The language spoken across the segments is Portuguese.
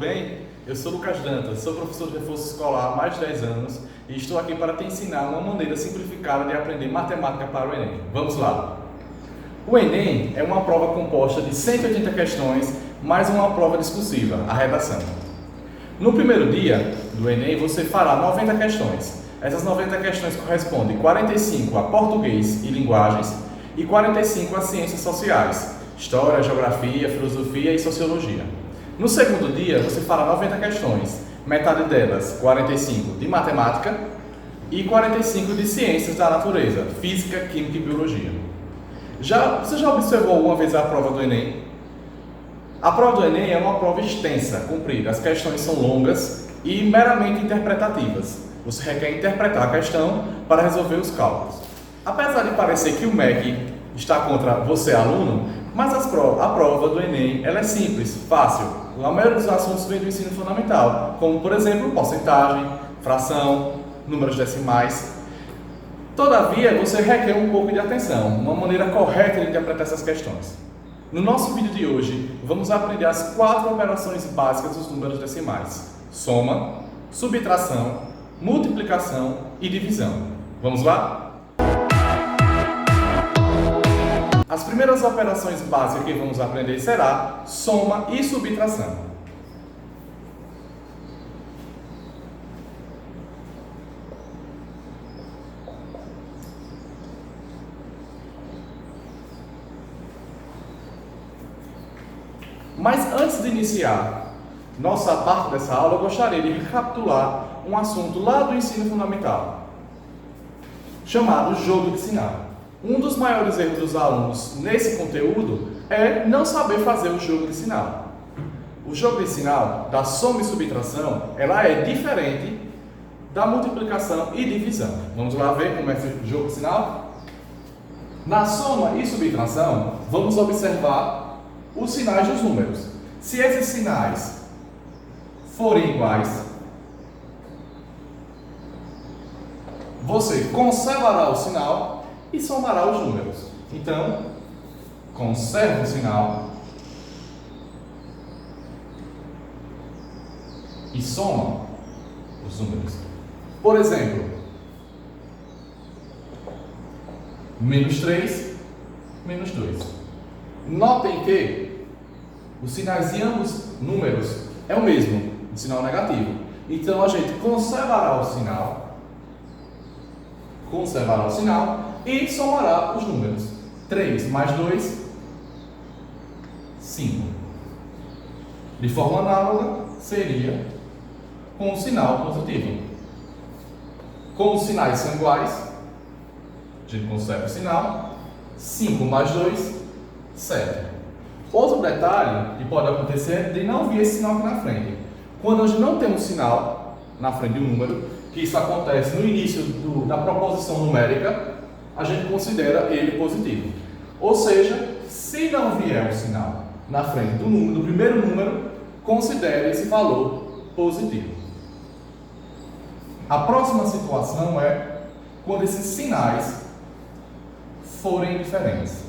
bem? Eu sou Lucas Dantas, sou professor de reforço escolar há mais de 10 anos e estou aqui para te ensinar uma maneira simplificada de aprender matemática para o Enem. Vamos lá! O Enem é uma prova composta de 180 questões, mais uma prova discursiva, a redação. No primeiro dia do Enem, você fará 90 questões. Essas 90 questões correspondem 45 a português e linguagens e 45 a ciências sociais, história, geografia, filosofia e sociologia. No segundo dia, você fará 90 questões, metade delas, 45 de matemática e 45 de ciências da natureza, física, química e biologia. Você já observou alguma vez a prova do Enem? A prova do Enem é uma prova extensa, comprida. As questões são longas e meramente interpretativas. Você requer interpretar a questão para resolver os cálculos. Apesar de parecer que o MEC está contra você, aluno, mas a prova do Enem ela é simples, fácil. A maioria dos assuntos vem do ensino fundamental, como, por exemplo, porcentagem, fração, números decimais. Todavia, você requer um pouco de atenção, uma maneira correta de interpretar essas questões. No nosso vídeo de hoje, vamos aprender as 4 operações básicas dos números decimais: soma, subtração, multiplicação e divisão. Vamos lá? As primeiras operações básicas que vamos aprender será soma e subtração. Mas antes de iniciar nossa parte dessa aula, eu gostaria de recapitular um assunto lá do ensino fundamental, chamado jogo de sinal. Um dos maiores erros dos alunos nesse conteúdo é não saber fazer o jogo de sinal. O jogo de sinal da soma e subtração, ela é diferente da multiplicação e divisão. Vamos lá ver como é esse jogo de sinal? Na soma e subtração, vamos observar os sinais dos números. Se esses sinais forem iguais, você conservará o sinal e somará os números. Então, conserva o sinal e soma os números. Por exemplo, menos 3, menos 2. Notem que os sinais de ambos números é o mesmo, o sinal negativo. Então, a gente conservará o sinal e somará os números. 3 mais 2, 5. De forma análoga, seria com o sinal positivo. Como os sinais são iguais, a gente conserva o sinal. 5 mais 2, 7. Outro detalhe que pode acontecer é de não vir esse sinal aqui na frente. Quando a gente não tem um sinal na frente de um número, que isso acontece no início da proposição numérica, a gente considera ele positivo. Ou seja, se não vier um sinal na frente do primeiro número, considere esse valor positivo. A próxima situação é quando esses sinais forem diferentes.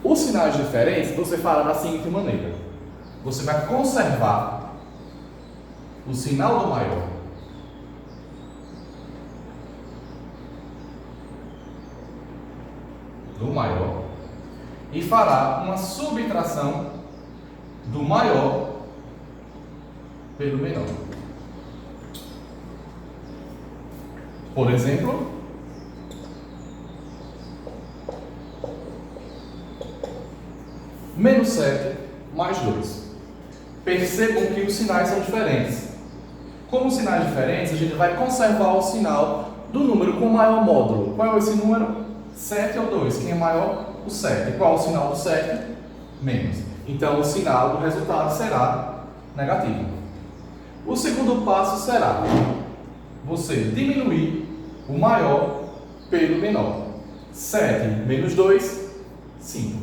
Os sinais diferentes você fará da seguinte maneira: você vai conservar o sinal do maior e fará uma subtração do maior pelo menor. Por exemplo, menos 7 mais 2. Percebam que os sinais são diferentes. Como os sinais diferentes, a gente vai conservar o sinal do número com maior módulo. Qual é esse número? 7 ou 2. Quem é maior? O 7. Qual é o sinal do 7? Menos. Então, o sinal do resultado será negativo. O segundo passo será você diminuir o maior pelo menor. 7 menos 2, 5.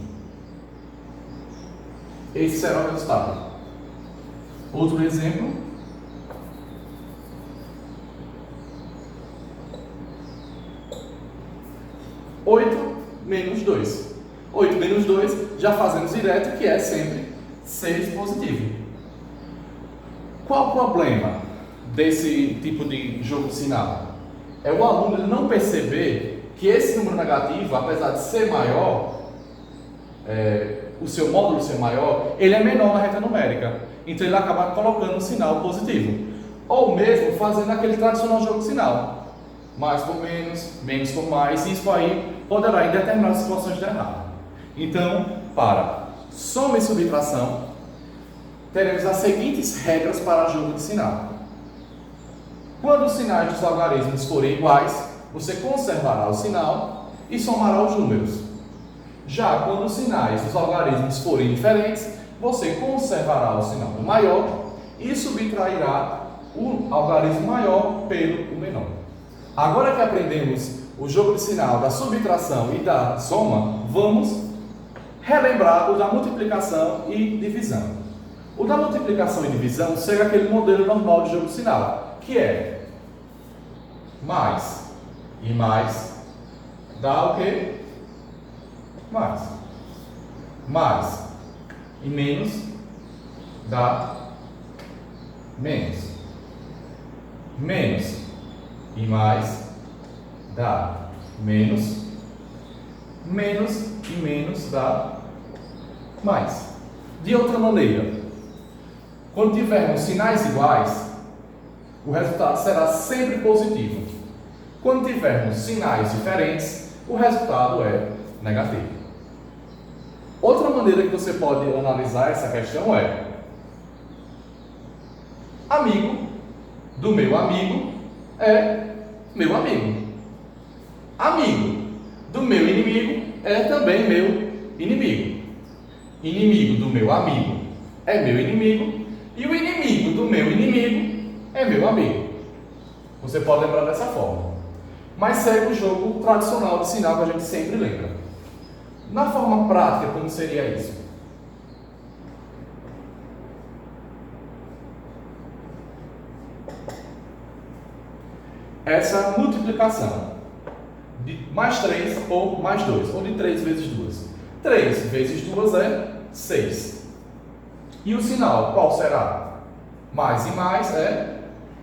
Esse será o resultado. Outro exemplo. 8 menos 2. 8 menos 2, já fazemos direto, que é sempre 6 positivo. Qual o problema desse tipo de jogo de sinal? É o aluno ele não perceber que esse número negativo, apesar de ser maior, o seu módulo ser maior, ele é menor na reta numérica. Então ele acaba colocando um sinal positivo. Ou mesmo fazendo aquele tradicional jogo de sinal. Mais por menos, menos por mais. Isso aí poderá em determinadas situações dar errado. Então, para soma e subtração, teremos as seguintes regras para jogo de sinal. Quando os sinais dos algarismos forem iguais, você conservará o sinal e somará os números. Já quando os sinais dos algarismos forem diferentes, você conservará o sinal do maior e subtrairá o algarismo maior pelo menor. Agora que aprendemos o jogo de sinal da subtração e da soma, vamos relembrar o da multiplicação e divisão. O da multiplicação e divisão segue aquele modelo normal de jogo de sinal, que é mais e mais dá o quê? Mais. Mais e menos dá menos. Menos e mais dá menos. Menos e menos dá mais. De outra maneira, quando tivermos sinais iguais, o resultado será sempre positivo. Quando tivermos sinais diferentes, o resultado é negativo. Outra maneira que você pode analisar essa questão é: amigo do meu amigo é meu amigo. Amigo do meu inimigo é também meu inimigo. Inimigo do meu amigo é meu inimigo. E o inimigo do meu inimigo é meu amigo. Você pode lembrar dessa forma. Mas segue o jogo tradicional de sinal que a gente sempre lembra. Na forma prática, como seria isso? Essa multiplicação de mais 3 ou mais 2, ou de 3 vezes 2. 3 vezes 2 é 6. E o sinal qual será? Mais e mais é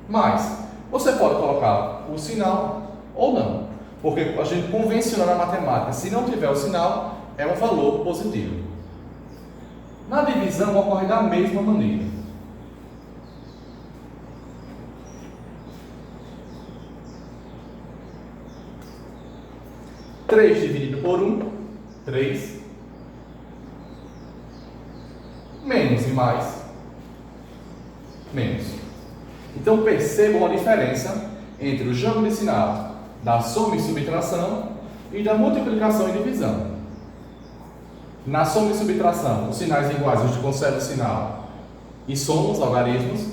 mais. Você pode colocar o sinal ou não, porque a gente convenciona na matemática, se não tiver o sinal, é um valor positivo. Na divisão ocorre da mesma maneira. Três dividido por 1, 3. Menos e mais, menos. Então percebam a diferença entre o jogo de sinal da soma e subtração e da multiplicação e divisão. Na soma e subtração, os sinais iguais, a gente conserva o sinal e soma os algarismos.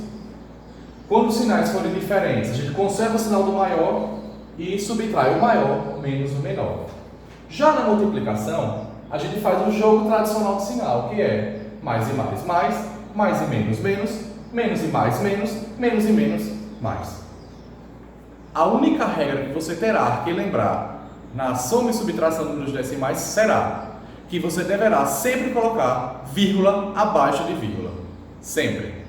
Quando os sinais forem diferentes, a gente conserva o sinal do maior e subtrai o maior menos o menor. Já na multiplicação, a gente faz o jogo tradicional de sinal, que é mais e mais, mais e menos, menos e mais, menos e menos, mais. A única regra que você terá que lembrar na soma e subtração de números decimais será que você deverá sempre colocar vírgula abaixo de vírgula. Sempre.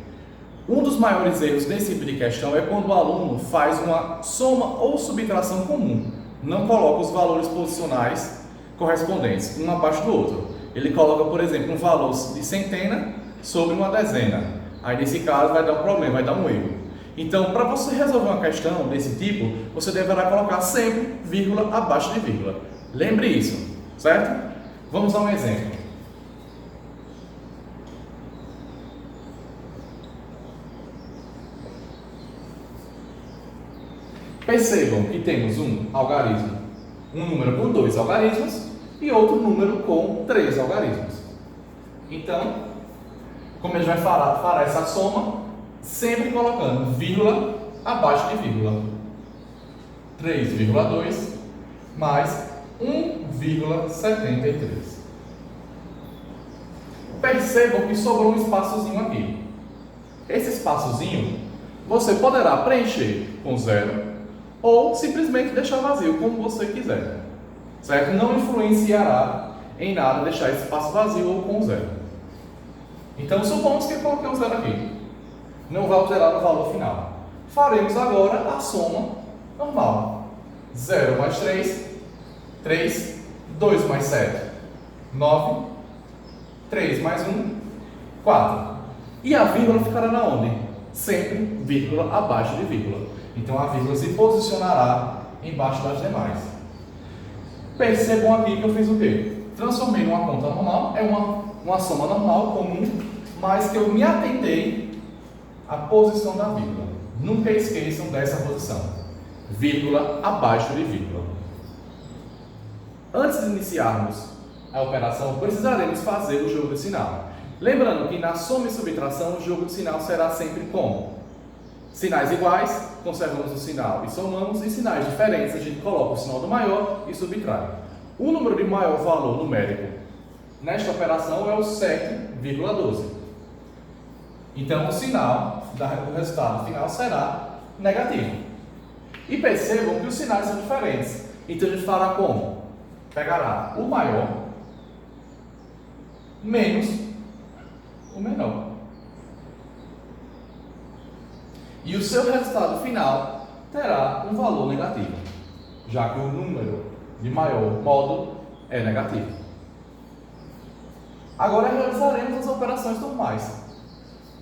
Um dos maiores erros nesse tipo de questão é quando o aluno faz uma soma ou subtração comum. Não coloca os valores posicionais correspondentes, um abaixo do outro. Ele coloca, por exemplo, um valor de centena sobre uma dezena. Aí, nesse caso, vai dar um problema, vai dar um erro. Então, para você resolver uma questão desse tipo, você deverá colocar sempre vírgula abaixo de vírgula. Lembre isso, certo? Vamos a um exemplo. Percebam que temos um algarismo, um número com 2 algarismos e outro número com 3 algarismos. Então, como a gente vai fará essa soma, sempre colocando vírgula abaixo de vírgula. 3,2 mais 1,73. Percebam que sobrou um espaçozinho aqui. Esse espaçozinho você poderá preencher com 0 ou simplesmente deixar vazio, como você quiser. Certo? Não influenciará em nada deixar esse espaço vazio ou com zero. Então, supomos que eu coloquei um zero aqui. Não vai alterar no valor final. Faremos agora a soma normal. 0 mais 3, 3, 2 mais 7, 9, 3 mais 1, 4. E a vírgula ficará na onde? Sempre vírgula abaixo de vírgula. Então a vírgula se posicionará embaixo das demais. Percebam aqui que eu fiz o quê? Transformei numa conta normal, é uma soma normal, comum, mas que eu me atentei à posição da vírgula. Nunca esqueçam dessa posição. Vírgula abaixo de vírgula. Antes de iniciarmos a operação, precisaremos fazer o jogo de sinal. Lembrando que na soma e subtração o jogo de sinal será sempre como? Sinais iguais, conservamos o sinal e somamos, e sinais diferentes, a gente coloca o sinal do maior e subtrai. O número de maior valor numérico nesta operação é o 7,12. Então o sinal, o resultado final será negativo. E percebam que os sinais são diferentes. Então a gente fará como? Pegará o maior menos o menor. E o seu resultado final terá um valor negativo, já que o número de maior módulo é negativo. Agora realizaremos as operações normais.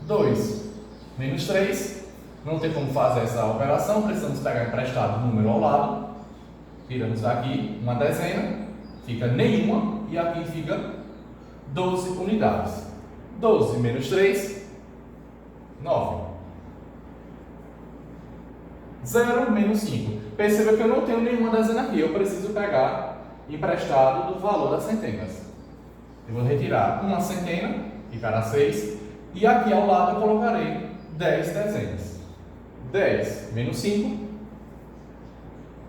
2 menos 3, não tem como fazer essa operação, precisamos pegar emprestado o número ao lado. Tiramos daqui uma dezena, fica nenhuma, e aqui fica 12 unidades. 12 menos 3, 9. 0 menos 5. Perceba que eu não tenho nenhuma dezena aqui, eu preciso pegar emprestado do valor das centenas. Eu vou retirar uma centena, ficará 6, e aqui ao lado eu colocarei 10 dezenas. 10 menos 5,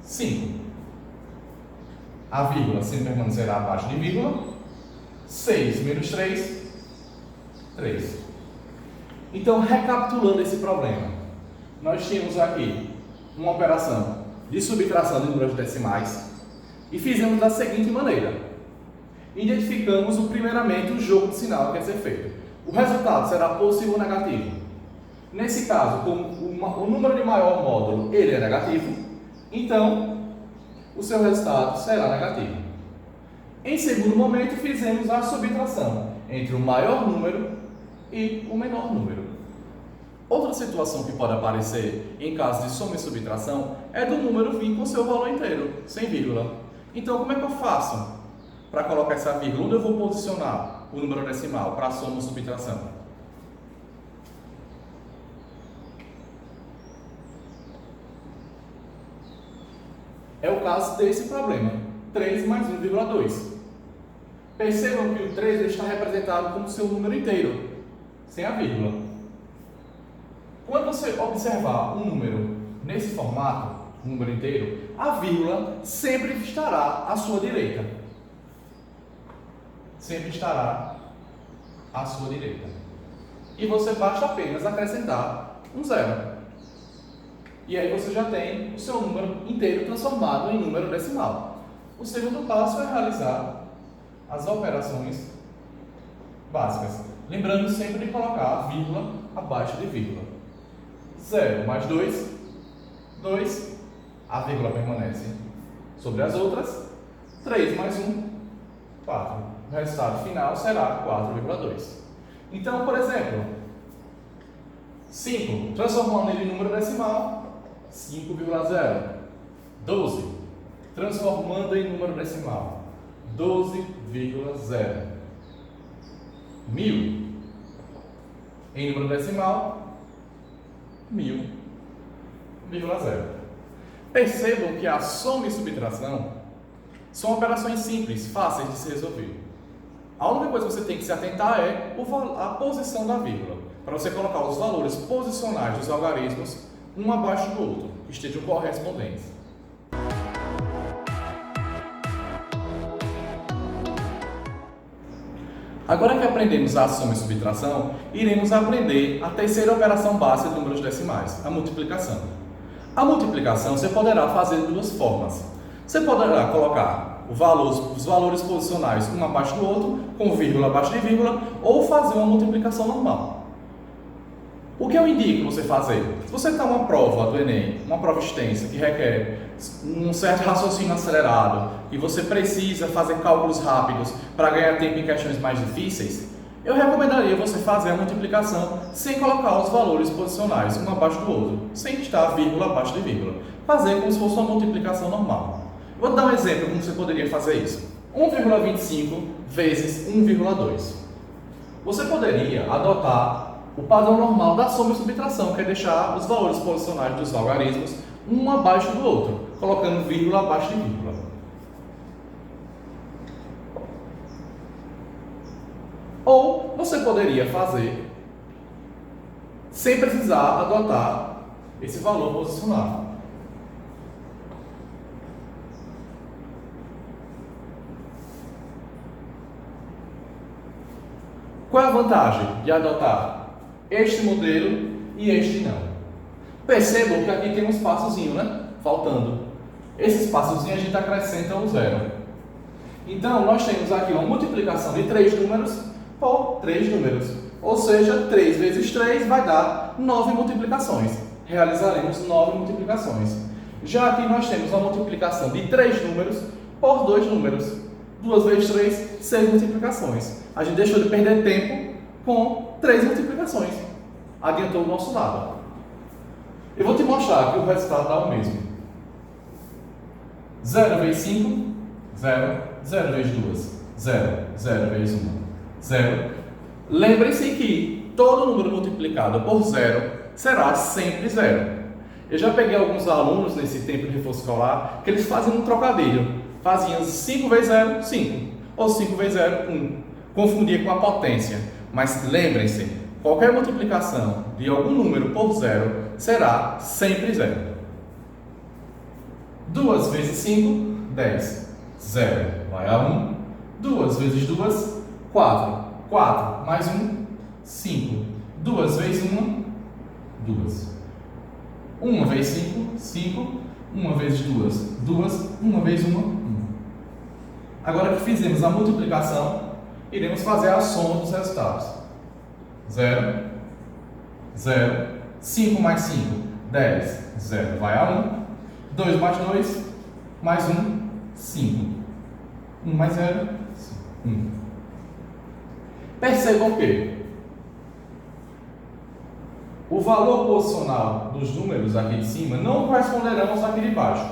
5. A vírgula sempre permanecerá abaixo de vírgula. 6 menos 3, 3. Então, recapitulando esse problema, nós tínhamos aqui uma operação de subtração de números decimais e fizemos da seguinte maneira. Identificamos primeiramente o jogo de sinal que quer ser feito. O resultado será positivo ou negativo. Nesse caso, como o número de maior módulo ele é negativo, então o seu resultado será negativo. Em segundo momento, fizemos a subtração entre o maior número e o menor número. Outra situação que pode aparecer em caso de soma e subtração é do número vir com seu valor inteiro, sem vírgula. Então, como é que eu faço para colocar essa vírgula? Onde eu vou posicionar o número decimal para a soma ou subtração? É o caso desse problema, 3 mais 1,2. Percebam que o 3 está representado como seu número inteiro, sem a vírgula. Quando você observar um número nesse formato, um número inteiro, a vírgula sempre estará à sua direita. Sempre estará à sua direita. E você basta apenas acrescentar um zero. E aí você já tem o seu número inteiro transformado em número decimal. O segundo passo é realizar as operações básicas. Lembrando sempre de colocar a vírgula abaixo de vírgula. 0 mais 2, 2. A vírgula permanece sobre as outras. 3 mais 1, 4. O resultado final será 4,2. Então, por exemplo, 5, transformando ele em número decimal, 5,0. 12, transformando em número decimal, 12,0. 1000, em número decimal, 1000,0. Percebam que a soma e subtração são operações simples, fáceis de se resolver. A única coisa que você tem que se atentar é a posição da vírgula, para você colocar os valores posicionais dos algarismos um abaixo do outro, que estejam correspondentes. Agora que aprendemos a soma e subtração, iremos aprender a terceira operação básica de números decimais, a multiplicação. A multiplicação você poderá fazer de duas formas. Você poderá colocar os valores posicionais um abaixo do outro, com vírgula abaixo de vírgula, ou fazer uma multiplicação normal. O que eu indico você fazer? Se você está numa prova do Enem, uma prova extensa, que requer um certo raciocínio acelerado, e você precisa fazer cálculos rápidos para ganhar tempo em questões mais difíceis, eu recomendaria você fazer a multiplicação sem colocar os valores posicionais um abaixo do outro, sem estar vírgula abaixo de vírgula. Fazer como se fosse uma multiplicação normal. Vou dar um exemplo como você poderia fazer isso. 1,25 vezes 1,2. Você poderia adotar o padrão normal da soma e subtração, que é deixar os valores posicionais dos algarismos um abaixo do outro, colocando vírgula abaixo de vírgula. Ou você poderia fazer sem precisar adotar esse valor posicional. Qual é a vantagem de adotar este modelo e este não? Percebam que aqui tem um espaçozinho, né? Faltando. Esse espaçozinho a gente acrescenta um zero. Então, nós temos aqui uma multiplicação de 3 números por 3 números. Ou seja, 3 vezes 3 vai dar 9 multiplicações. Realizaremos 9 multiplicações. Já aqui nós temos uma multiplicação de 3 números por 2 números. 2 vezes 3, 6 multiplicações. A gente deixou de perder tempo com 3 multiplicações. Adiantou o nosso lado. Eu vou te mostrar que o resultado dá o mesmo. 0 vezes 5, 0. 0 vezes 2, 0. 0 vezes 1, 0. Lembre-se que todo número multiplicado por 0 será sempre 0. Eu já peguei alguns alunos nesse tempo de reforço escolar que eles fazem um trocadilho. Faziam 5 vezes 0, 5. Ou 5 vezes 0, 1. Confundia com a potência. Mas lembrem-se, qualquer multiplicação de algum número por 0 será sempre 0. 2 vezes 5, 10. 0 vai a 1. 2 vezes 2, 4. 4 mais 1, 5. 2 vezes 1, 2. 1 vezes 5, 5. 1 vezes 2, 2. 1 vezes 1, 1. Agora que fizemos a multiplicação, iremos fazer a soma dos resultados. 0, 0. 5 mais 5, 10. 0 vai a 1. 2 mais 2, mais 1, 5. 1 mais 0, 1. Percebam que o valor posicional dos números aqui de cima não corresponderão aos aqui de baixo.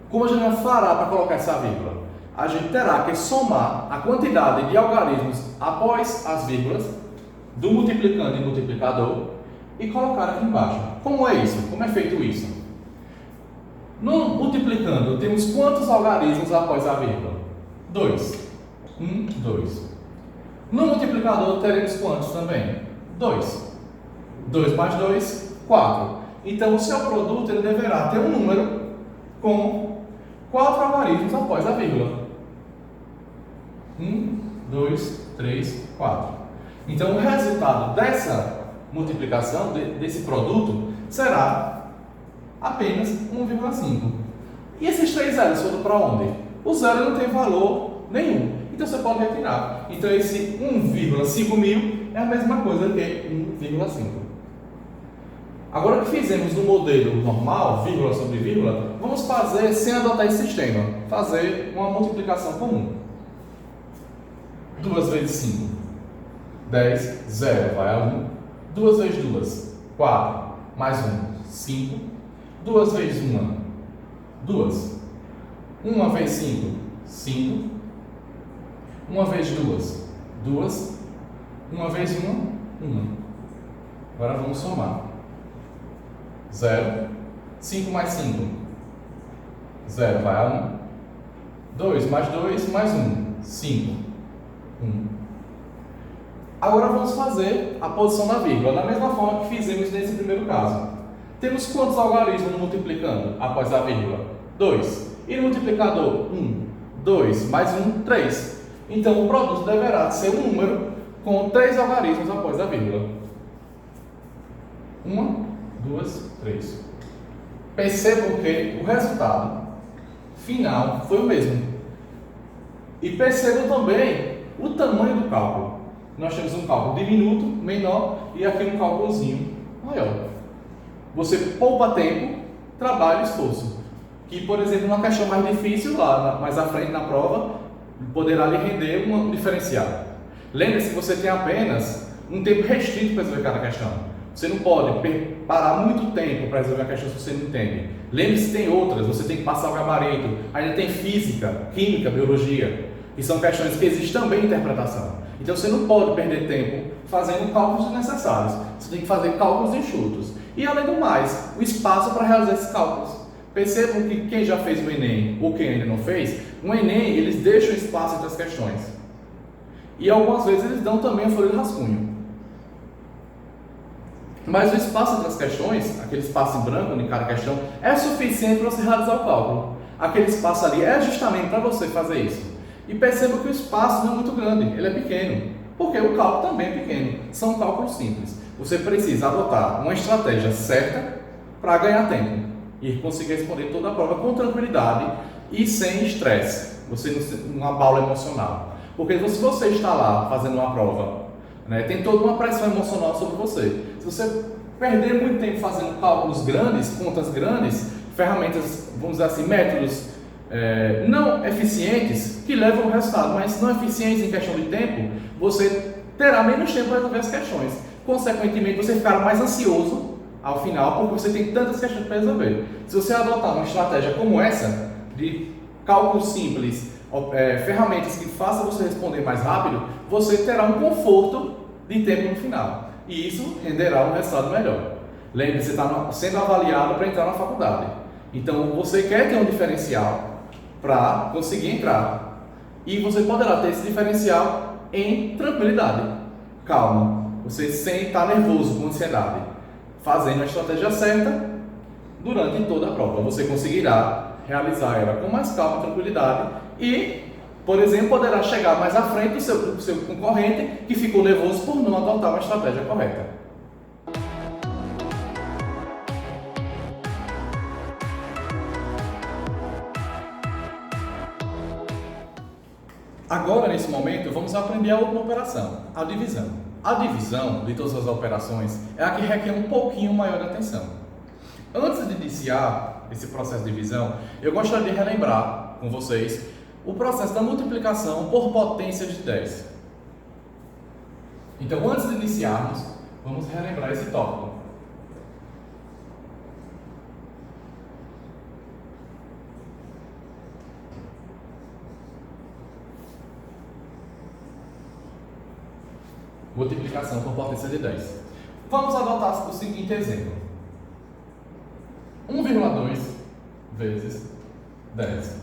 Como a gente não fará para colocar essa vírgula? A gente terá que somar a quantidade de algarismos após as vírgulas do multiplicando e multiplicador e colocar aqui embaixo. Como é isso? Como é feito isso? No multiplicando, temos quantos algarismos após a vírgula? 2. 1, 2. No multiplicador, teremos quantos também? 2. 2 mais 2, 4. Então, o seu produto ele deverá ter um número com 4 algarismos após a vírgula. 1, 2, 3, 4. Então, o resultado dessa multiplicação, desse produto, será apenas 1,5. E esses 3 zeros foram para onde? O zero não tem valor nenhum. Então, você pode retirar. Então, esse 1,5 mil é a mesma coisa que 1,5. Agora que fizemos no modelo normal, vírgula sobre vírgula, vamos fazer sem adotar esse sistema. Fazer uma multiplicação comum. 2 vezes 5, 10, 0 vai a 1. 2 vezes 2, 4, mais 1, 5. 2 vezes 1, 2. 1 vezes 5, 5. 1 vezes 2, 2. 1 vezes 1, 1. Agora vamos somar. 0. 5 mais 5. 0 vai a 1. 2 mais 2 mais 1. 5. 1. Agora vamos fazer a posição da vírgula, da mesma forma que fizemos nesse primeiro caso. Temos quantos algarismos no multiplicando após a vírgula? 2. E no multiplicador? 1. 2 mais 1, 3. Então o produto deverá ser um número com 3 algarismos após a vírgula. 1, 2, 3. Percebam que o resultado final foi o mesmo. E percebam também o tamanho do cálculo. Nós temos um cálculo diminuto, menor, e aqui um cálculozinho maior. Você poupa tempo, trabalho e esforço. Que, por exemplo, uma questão mais difícil, lá mais à frente na prova, poderá lhe render um diferencial. Lembre-se que você tem apenas um tempo restrito para resolver cada questão. Você não pode parar muito tempo para resolver a questão se você não entende. Lembre-se que tem outras, você tem que passar o gabarito. Ainda tem física, química, biologia, que são questões que existem também em interpretação. Então você não pode perder tempo fazendo cálculos desnecessários. Você tem que fazer cálculos enxutos. E além do mais, o espaço para realizar esses cálculos. Percebam que quem já fez o Enem ou quem ainda não fez, no Enem eles deixam espaço entre as questões. E algumas vezes eles dão também a folha de rascunho. Mas o espaço entre as questões, aquele espaço em branco em cada questão, é suficiente para você realizar o cálculo. Aquele espaço ali é justamente para você fazer isso. E perceba que o espaço não é muito grande, ele é pequeno. Porque o cálculo também é pequeno. São cálculos simples. Você precisa adotar uma estratégia certa para ganhar tempo e conseguir responder toda a prova com tranquilidade e sem estresse. Você não abala emocional. Porque se você está lá fazendo uma prova, né, tem toda uma pressão emocional sobre você. Se você perder muito tempo fazendo cálculos grandes, contas grandes, ferramentas, vamos dizer assim, métodos não eficientes que levam ao resultado, mas não eficientes em questão de tempo, você terá menos tempo para resolver as questões. Consequentemente, você ficará mais ansioso ao final, porque você tem tantas questões para resolver. Se você adotar uma estratégia como essa, de cálculos simples, ferramentas que façam você responder mais rápido, você terá um conforto de tempo no final. E isso renderá um resultado melhor. Lembre-se, você está sendo avaliado para entrar na faculdade. Então, você quer ter um diferencial para conseguir entrar. E você poderá ter esse diferencial em tranquilidade, calma, você sem estar nervoso, com ansiedade. Fazendo a estratégia certa durante toda a prova, você conseguirá realizar ela com mais calma e tranquilidade e, por exemplo, poderá chegar mais à frente do seu concorrente que ficou nervoso por não adotar uma estratégia correta. Agora, nesse momento, vamos aprender a última operação, a divisão. A divisão de todas as operações é a que requer um pouquinho maior de atenção. Antes de iniciar esse processo de divisão, eu gostaria de relembrar com vocês o processo da multiplicação por potência de 10. Então, antes de iniciarmos, vamos relembrar esse tópico. Multiplicação por potência de 10. Vamos adotar o seguinte exemplo. 1,2 vezes 10.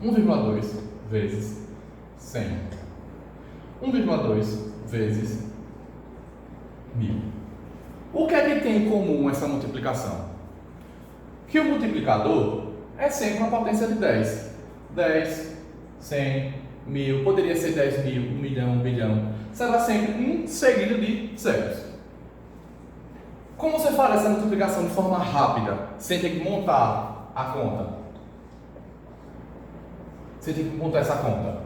1,2 vezes 100. 1,2 vezes 1000. O que é que tem em comum essa multiplicação? Que o multiplicador é sempre uma potência de 10. 10, 100, 1000, poderia ser 10 mil, 1 milhão, 1 bilhão. Será sempre um seguido de zeros. Como você fará essa multiplicação de forma rápida, sem ter que montar a conta? Você tem que montar essa conta.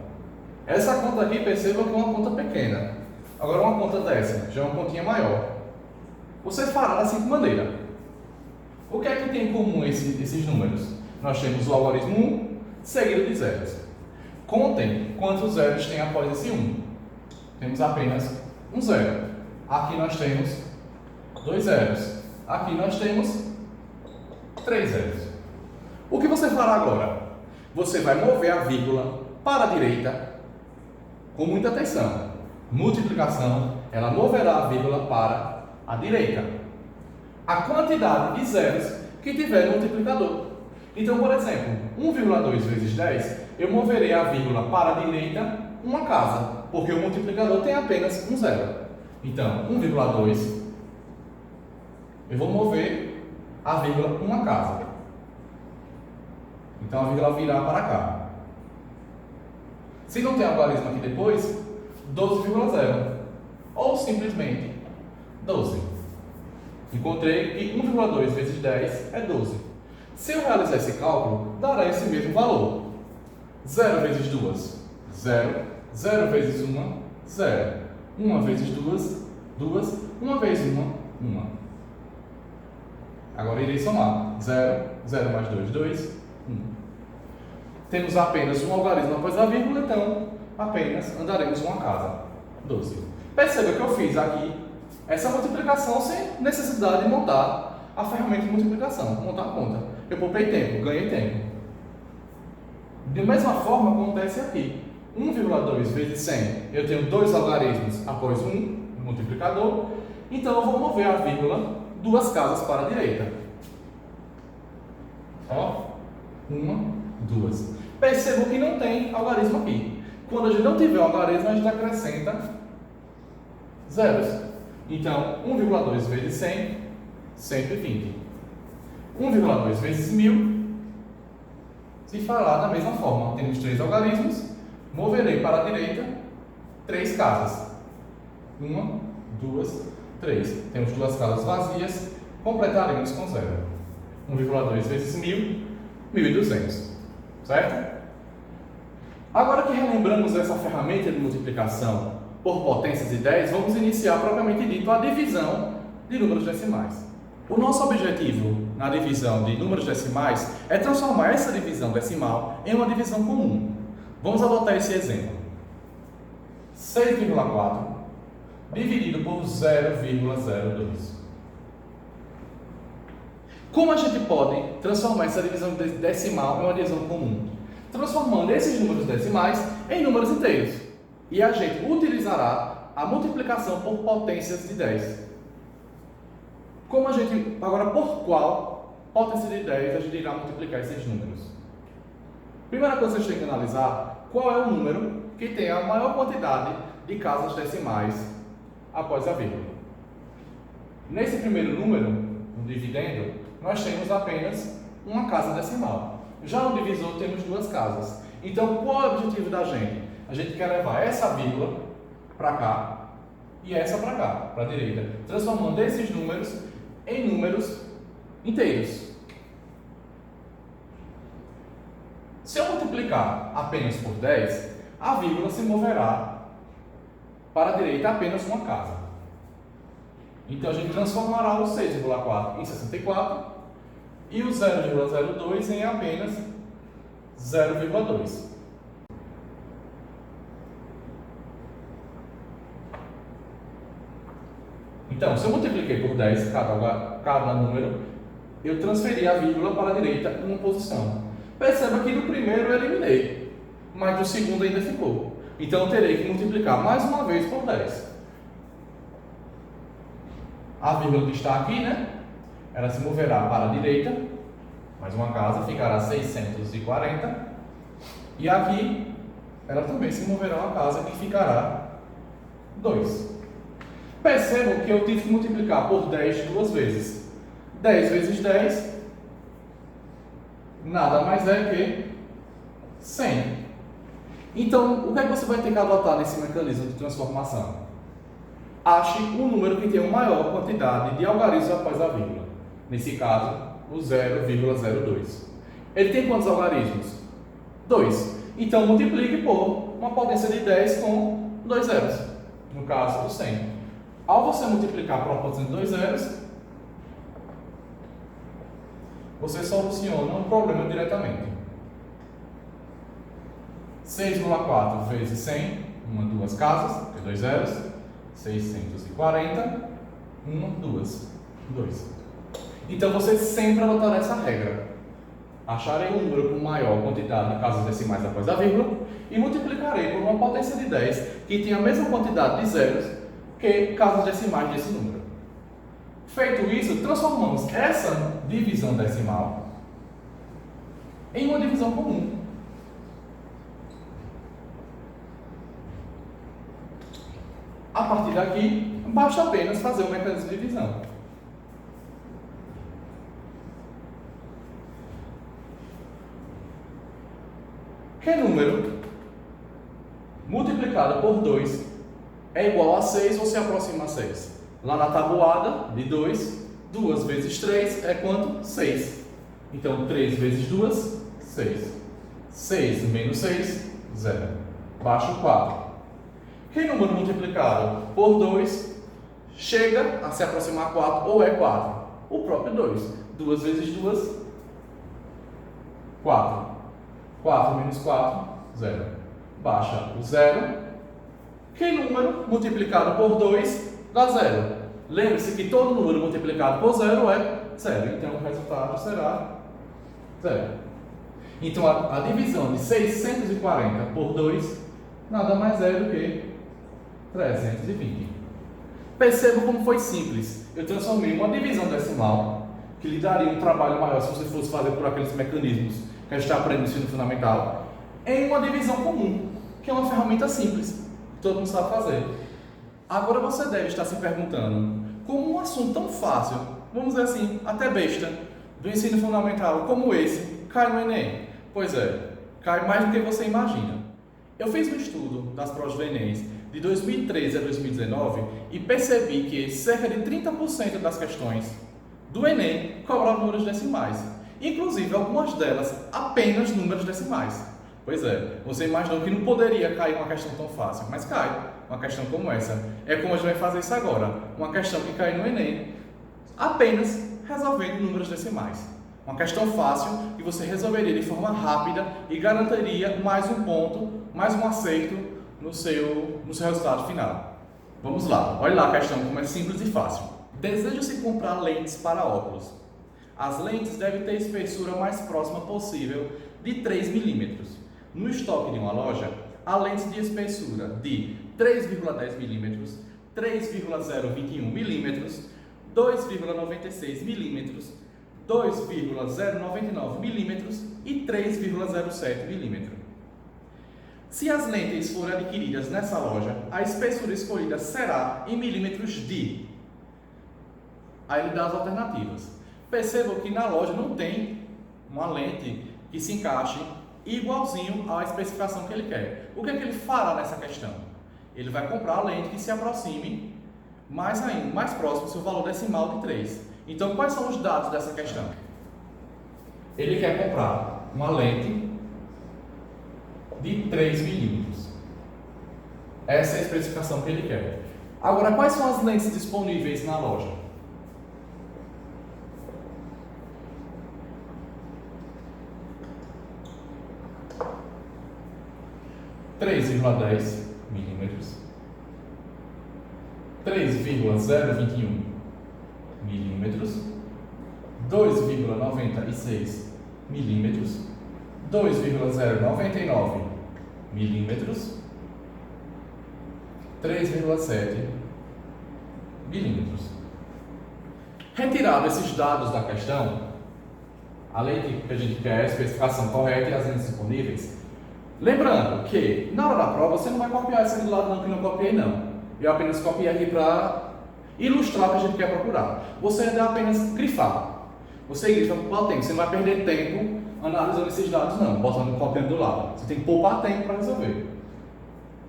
Essa conta aqui, perceba que é uma conta pequena. Agora uma conta dessa, já é uma continha maior. Você fará da seguinte maneira. O que é que tem em comum esses números? Nós temos o algarismo 1, seguido de zeros. Contem quantos zeros tem após esse 1. Temos apenas um zero. Aqui nós temos 2 zeros. Aqui nós temos 3 zeros. O que você fará agora? Você vai mover a vírgula para a direita com muita atenção. Multiplicação, ela moverá a vírgula para a direita. A quantidade de zeros que tiver no multiplicador. Então, por exemplo, 1,2 vezes 10, eu moverei a vírgula para a direita uma casa, porque o multiplicador tem apenas um zero. Então, 1,2, eu vou mover a vírgula uma casa. Então, a vírgula virá para cá. Se não tem algarismo aqui depois, 12,0. Ou simplesmente 12. Encontrei que 1,2 vezes 10 é 12. Se eu realizar esse cálculo, dará esse mesmo valor. 0 vezes 2, 0. 0 vezes 1, 0. 1 vezes 2, 2. 1 vezes 1, 1. Agora irei somar. 0, 0 mais 2, 2, 1. Temos apenas um algarismo após a vírgula, então apenas andaremos uma casa. 12. Perceba que eu fiz aqui essa multiplicação sem necessidade de montar a ferramenta de multiplicação, montar a conta. Eu poupei tempo, ganhei tempo. Da mesma forma acontece aqui. 1,2 vezes 100, eu tenho dois algarismos após um multiplicador, então eu vou mover a vírgula duas casas para a direita. Ó, 1, 2. Percebo que não tem algarismo aqui. Quando a gente não tiver algarismo, a gente acrescenta zeros. Então, 1,2 vezes 100, 120. 1,2 vezes 1000, se falar da mesma forma. Temos três algarismos, moverei para a direita três casas. 1, 2, 3. Temos duas casas vazias, completaremos com zero. 1,2 vezes 1000, 1200. Certo? Agora que relembramos essa ferramenta de multiplicação por potências de 10, vamos iniciar propriamente dito a divisão de números decimais. O nosso objetivo na divisão de números decimais é transformar essa divisão decimal em uma divisão comum. Vamos adotar esse exemplo. 6,4 dividido por 0,02. Como a gente pode transformar essa divisão decimal em uma divisão comum? Transformando esses números decimais em números inteiros. E a gente utilizará a multiplicação por potências de 10. Como a gente, agora por qual potência de 10 a gente irá multiplicar esses números? Primeira coisa que vocês têm que analisar, qual é o número que tem a maior quantidade de casas decimais após a vírgula. Nesse primeiro número, no dividendo, nós temos apenas uma casa decimal. Já no divisor temos duas casas. Então, qual é o objetivo da gente? A gente quer levar essa vírgula para cá e essa para cá, para a direita, transformando esses números em números inteiros. Se eu multiplicar apenas por 10, a vírgula se moverá para a direita apenas uma casa. Então, a gente transformará o 6,4 em 64 e o 0,02 em apenas 0,2. Então, se eu multipliquei por 10 cada número, eu transferi a vírgula para a direita uma posição. Perceba que do primeiro eu eliminei, mas do segundo ainda ficou. Então, eu terei que multiplicar mais uma vez por 10. A vírgula que está aqui, né? Ela se moverá para a direita, mais uma casa, ficará 640. E aqui, ela também se moverá uma casa, que ficará 2. Percebam que eu tive que multiplicar por 10 duas vezes. 10 vezes 10, nada mais é que 100. Então, o que é que você vai ter que adotar nesse mecanismo de transformação? Ache um número que tenha uma maior quantidade de algarismos após a vírgula. Nesse caso, o 0,02. Ele tem quantos algarismos? 2. Então, multiplique por uma potência de 10 com 2 zeros. No caso, o 100. Ao você multiplicar por uma potência de 2 zeros, você soluciona um problema diretamente. 6,4 vezes 100, duas casas, que é 2 zeros, 640, 2. Então, você sempre adotará essa regra. Acharei um número com maior quantidade de casas decimais após a vírgula e multiplicarei por uma potência de 10 que tem a mesma quantidade de zeros que casas decimais desse número. Feito isso, transformamos essa divisão decimal em uma divisão comum. A partir daqui, basta apenas fazer o mecanismo de divisão. Que número multiplicado por 2 é igual a 6 ou se aproxima a 6? Lá na tabuada de 2, 2 vezes 3 é quanto? 6. Então, 3 vezes 2, 6. 6 menos 6, 0. Baixo 4. Que número multiplicado por 2 chega a se aproximar a 4 ou é 4? O próprio 2. 2 vezes 2, 4. 4 menos 4, 0. Baixa o 0. Que número multiplicado por 2 dá 0? Lembre-se que todo número multiplicado por 0 é 0. Então, o resultado será 0. Então, a divisão de 640 por 2 nada mais é do que 320. Perceba como foi simples. Eu transformei uma divisão decimal, que lhe daria um trabalho maior se você fosse fazer por aqueles mecanismos que a gente está aprendendo no ensino fundamental, em uma divisão comum, que é uma ferramenta simples, que todo mundo sabe fazer. Agora você deve estar se perguntando, como um assunto tão fácil, vamos dizer assim, até besta, do ensino fundamental como esse, cai no Enem? Pois é, cai mais do que você imagina. Eu fiz um estudo das provas do Enem de 2013 a 2019 e percebi que cerca de 30% das questões do Enem cobravam números decimais. Inclusive, algumas delas apenas números decimais. Pois é, você imaginou que não poderia cair uma questão tão fácil, mas cai. Uma questão como essa. É como a gente vai fazer isso agora. Uma questão que cai no Enem, apenas resolvendo números decimais. Uma questão fácil que você resolveria de forma rápida e garantiria mais um ponto, mais um acerto no seu resultado final. Vamos lá, olha lá a questão como é simples e fácil. Deseja-se comprar lentes para óculos. As lentes devem ter espessura mais próxima possível de 3 milímetros. No estoque de uma loja, há lentes de espessura de 3,10 milímetros, 3,021 milímetros, 2,96 milímetros, 2,099 milímetros e 3,07 milímetros. Se as lentes forem adquiridas nessa loja, a espessura escolhida será em milímetros de... Aí ele dá as alternativas. Percebam que na loja não tem uma lente que se encaixe igualzinho à especificação que ele quer. O que é que ele fará nessa questão? Ele vai comprar a lente que se aproxime mais ainda, mais próximo do seu valor decimal de 3. Então, quais são os dados dessa questão? Ele quer comprar uma lente de 3 milímetros. Essa é a especificação que ele quer. Agora, quais são as lentes disponíveis na loja? (3,10 milímetros), 3,021 milímetros, 2,96 milímetros, 2,099 milímetros, 3,7 milímetros. Retirado esses dados da questão, a lente que a gente quer, a especificação correta e as lentes disponíveis, lembrando que na hora da prova você não vai copiar esse do lado não, que não copiei não. Eu apenas copiei aqui para ilustrar o que a gente quer procurar. Você deve apenas grifar. Você grifa por qual tempo? Você não vai perder tempo analisando esses dados não, botando copiando do lado. Você tem que poupar tempo para resolver.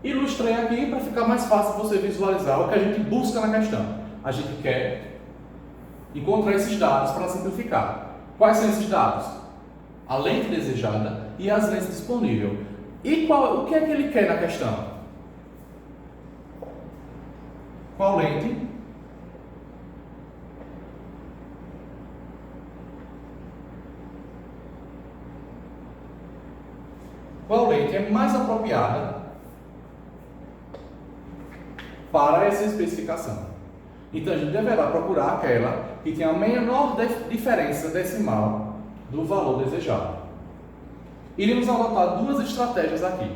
Ilustrei aqui para ficar mais fácil você visualizar o que a gente busca na questão. A gente quer encontrar esses dados para simplificar. Quais são esses dados? A lente desejada e as lentes disponíveis. E o que é que ele quer na questão? Qual lente? Qual lente é mais apropriada para essa especificação? Então a gente deverá procurar aquela que tenha a menor diferença decimal do valor desejado. Iremos adotar duas estratégias aqui.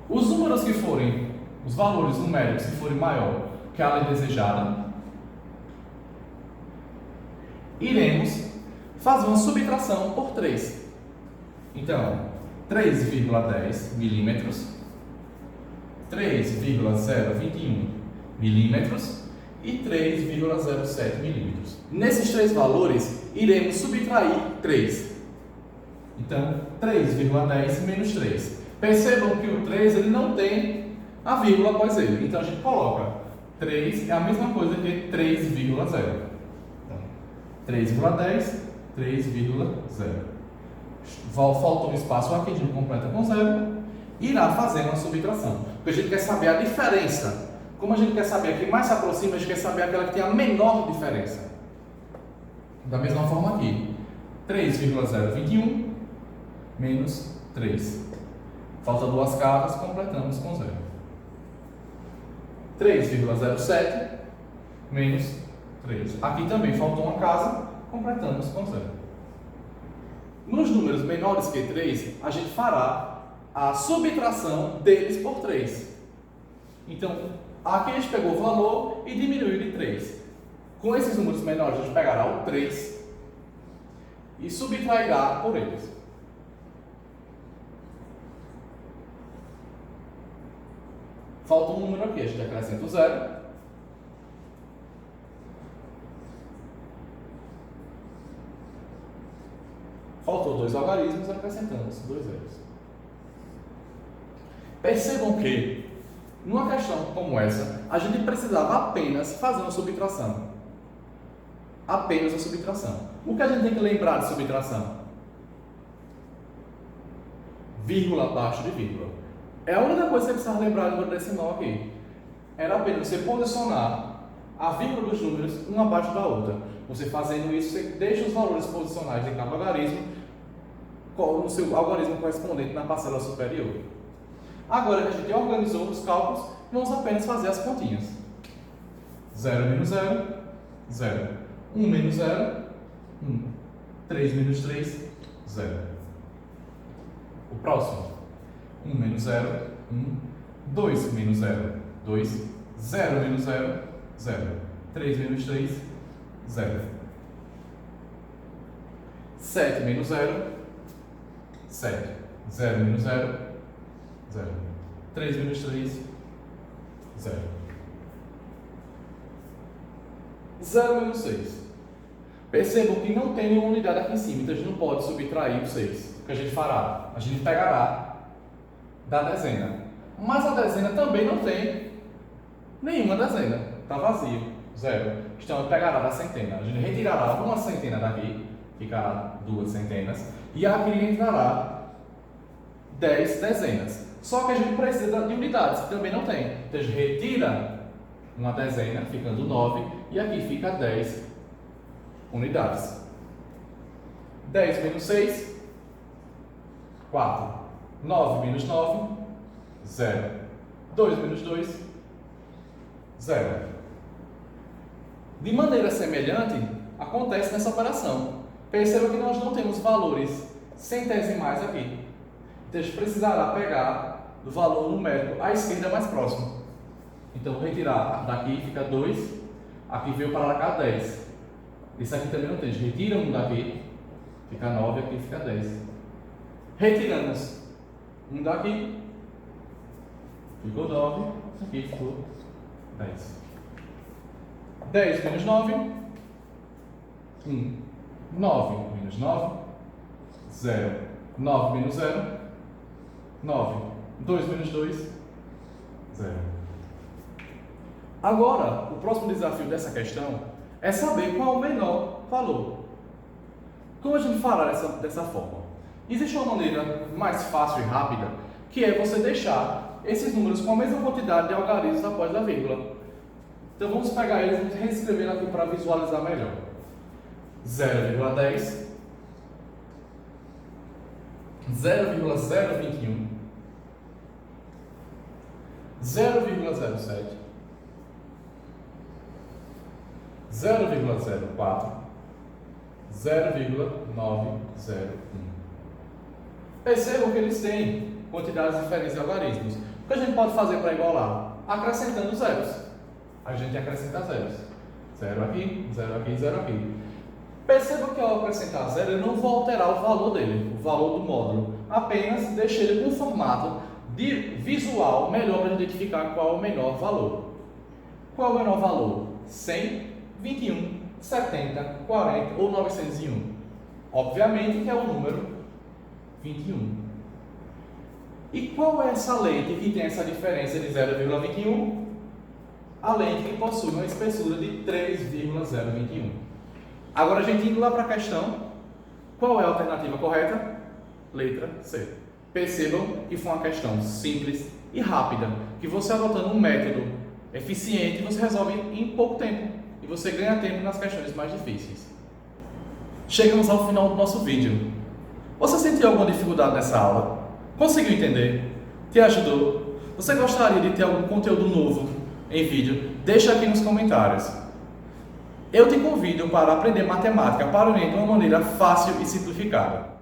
Os números que forem, os valores numéricos que forem maior que a lente desejada, iremos fazer uma subtração por 3. Então, 3,10 milímetros, 3,021 milímetros e 3,07 milímetros. Nesses três valores, iremos subtrair 3. Então, 3,10 menos 3. Percebam que o 3 ele não tem a vírgula após ele. Então, a gente coloca 3 é a mesma coisa que 3,0. Então, 3,10 3,0. Faltou um espaço aqui, a gente completa com 0. Irá fazer uma subtração. Porque a gente quer saber a diferença. Como a gente quer saber a que mais se aproxima, a gente quer saber aquela que tem a menor diferença. Da mesma forma aqui. 3,021 menos 3. Falta 2 casas, completamos com 0. 3,07 menos 3. Aqui também faltou uma casa, completamos com 0. Nos números menores que 3, a gente fará a subtração deles por 3. Então, aqui a gente pegou o valor e diminuiu de 3. Com esses números menores, a gente pegará o 3 e subtrairá por eles. Falta um número aqui, a gente acrescenta o 0. Faltou 2 algarismos, acrescentamos 2 zeros. Percebam que, numa questão como essa, a gente precisava apenas fazer uma subtração. Apenas uma subtração. O que a gente tem que lembrar de subtração? Vírgula abaixo de vírgula. É a única coisa que você precisa lembrar do número decimal aqui. Era apenas você posicionar a vírgula dos números uma abaixo da outra. Você fazendo isso, você deixa os valores posicionais de cada algarismo no seu algarismo correspondente na parcela superior. Agora que a gente organizou os cálculos, vamos apenas fazer as continhas. 0 menos 0, 0. 1 menos 0, 1. 3 menos 3, 0. O próximo. 1 menos 0, 1. 2 menos 0, 2. 0 menos 0, 0. 3 menos 3, 0. 7 menos 0, 7. 0 menos 0, 0. 3 menos 3, 0. 0 menos 6. Percebam que não tem nenhuma unidade aqui em cima, então a gente não pode subtrair o 6. O que a gente fará? A gente pegará da dezena. Mas a dezena também não tem nenhuma dezena. Está vazio. 0. Então, pegará da centena. A gente retirará uma centena daqui, ficará 2 centenas, e aqui entrará 10 dezenas. Só que a gente precisa de unidades, que também não tem. Então, a gente retira uma dezena, ficando 9, e aqui fica 10 unidades. 10 menos 6, 4. 9 menos 9, 0. 2 menos 2, 0. De maneira semelhante, acontece nessa operação. Perceba que nós não temos valores centesimais aqui. Então, a gente precisará pegar do valor numérico à esquerda mais próximo. Então, vou retirar daqui, fica 2. Aqui veio para cá 10. Isso aqui também não tem. A gente retira um daqui, fica 9, aqui fica 10. Retiramos um daqui, ficou 9, aqui ficou 10. 10 menos 9, 1. 9 menos 9, 0. 9 menos 0, 9. 2 menos 2, 0. Agora, o próximo desafio dessa questão é saber qual é o menor valor. Como a gente fará dessa forma? Existe uma maneira mais fácil e rápida, que é você deixar esses números com a mesma quantidade de algarismos após a vírgula. Então vamos pegar eles e reescrever aqui para visualizar melhor. 0,10, 0,021, 0,07, 0,04, 0,901. Percebam que eles têm quantidades diferentes de algarismos. O que a gente pode fazer para igualar? Acrescentando zeros. A gente acrescenta zeros. 0 aqui, 0 aqui, 0 aqui. Perceba que ao acrescentar zero, eu não vou alterar o valor dele, o valor do módulo. Apenas deixei ele com um formato de visual melhor para identificar qual é o menor valor. Qual é o menor valor? 100, 21, 70, 40 ou 901. Obviamente que é o número 21. E qual é essa lente que tem essa diferença de 0,21? A lente que possui uma espessura de 3,021. Agora, a gente indo lá para a questão, Qual é a alternativa correta? Letra C. Percebam que foi uma questão simples e rápida, que você adotando um método eficiente, você resolve em pouco tempo e você ganha tempo nas questões mais difíceis. Chegamos ao final do nosso vídeo. Você sentiu alguma dificuldade nessa aula? Conseguiu entender? Te ajudou? Você gostaria de ter algum conteúdo novo em vídeo? Deixa aqui nos comentários. Eu te convido para aprender matemática para o Enem de uma maneira fácil e simplificada.